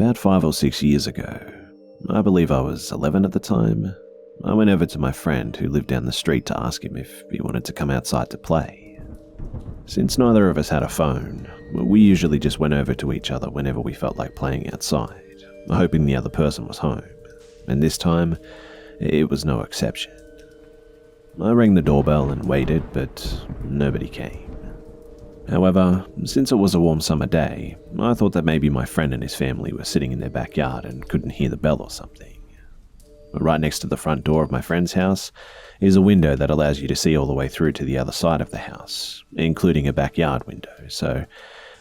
About 5 or 6 years ago, I believe I was 11 at the time, I went over to my friend who lived down the street to ask him if he wanted to come outside to play. Since neither of us had a phone, we usually just went over to each other whenever we felt like playing outside, hoping the other person was home, and this time, it was no exception. I rang the doorbell and waited, but nobody came. However, since it was a warm summer day, I thought that maybe my friend and his family were sitting in their backyard and couldn't hear the bell or something. Right next to the front door of my friend's house is a window that allows you to see all the way through to the other side of the house, including a backyard window, so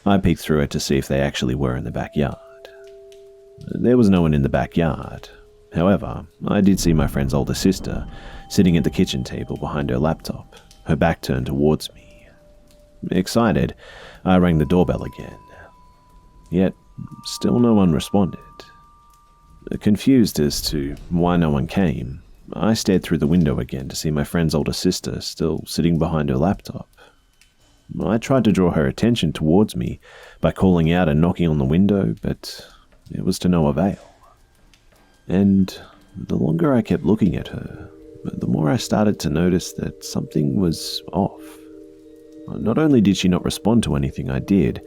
I peeked through it to see if they actually were in the backyard. There was no one in the backyard. However, I did see my friend's older sister sitting at the kitchen table behind her laptop, her back turned towards me. Excited, I rang the doorbell again. Yet, still no one responded. Confused as to why no one came, I stared through the window again to see my friend's older sister still sitting behind her laptop. I tried to draw her attention towards me by calling out and knocking on the window, but it was to no avail. And the longer I kept looking at her, the more I started to notice that something was off. Not only did she not respond to anything I did,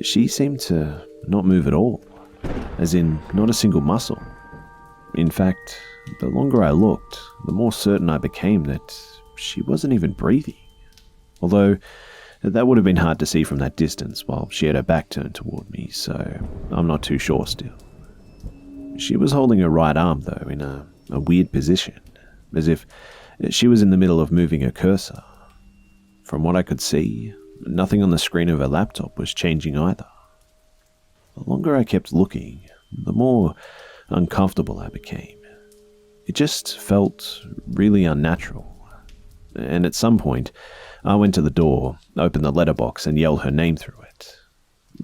she seemed to not move at all, as in not a single muscle. In fact, the longer I looked, the more certain I became that she wasn't even breathing. Although, that would have been hard to see from that distance while she had her back turned toward me, so I'm not too sure still. She was holding her right arm, though, in a weird position, as if she was in the middle of moving her cursor. From what I could see, nothing on the screen of her laptop was changing either. The longer I kept looking, the more uncomfortable I became. It just felt really unnatural. And at some point, I went to the door, opened the letterbox, and yelled her name through it.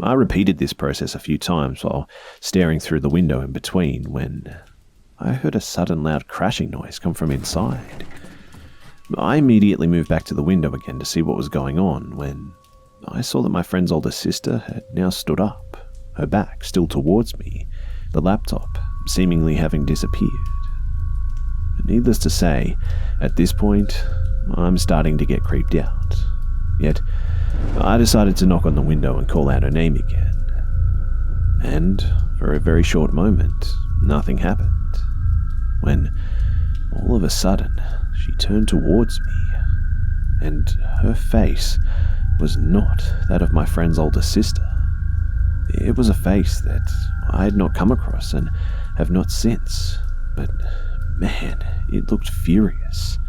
I repeated this process a few times while staring through the window in between when I heard a sudden loud crashing noise come from inside. I immediately moved back to the window again to see what was going on when I saw that my friend's older sister had now stood up, her back still towards me, the laptop seemingly having disappeared. Needless to say, at this point, I'm starting to get creeped out. Yet, I decided to knock on the window and call out her name again. And, for a very short moment, nothing happened. When, all of a sudden, she turned towards me, and her face was not that of my friend's older sister. It was a face that I had not come across and have not since, but man, it looked furious.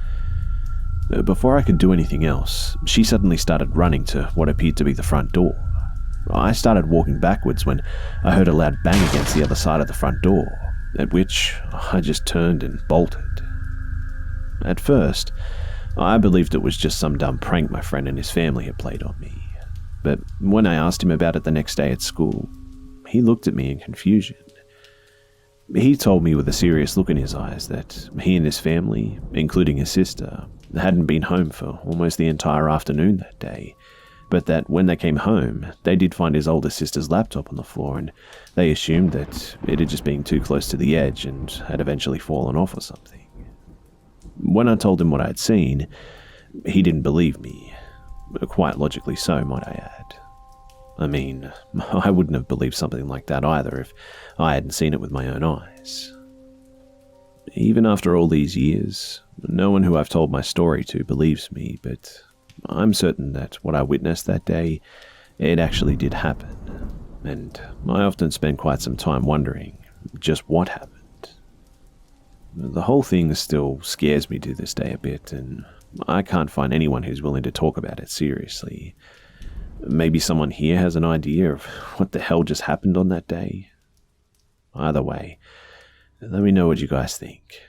Before I could do anything else, she suddenly started running to what appeared to be the front door. I started walking backwards when I heard a loud bang against the other side of the front door, at which I just turned and bolted. At first, I believed it was just some dumb prank my friend and his family had played on me. But when I asked him about it the next day at school, he looked at me in confusion. He told me with a serious look in his eyes that he and his family, including his sister, hadn't been home for almost the entire afternoon that day, but that when they came home, they did find his older sister's laptop on the floor, and they assumed that it had just been too close to the edge and had eventually fallen off or something. When I told him what I had seen, he didn't believe me. Quite logically so, might I add. I mean, I wouldn't have believed something like that either if I hadn't seen it with my own eyes. Even after all these years, no one who I've told my story to believes me, but I'm certain that what I witnessed that day, it actually did happen, and I often spend quite some time wondering just what happened. The whole thing still scares me to this day a bit, and I can't find anyone who's willing to talk about it seriously. Maybe someone here has an idea of what the hell just happened on that day? Either way, let me know what you guys think.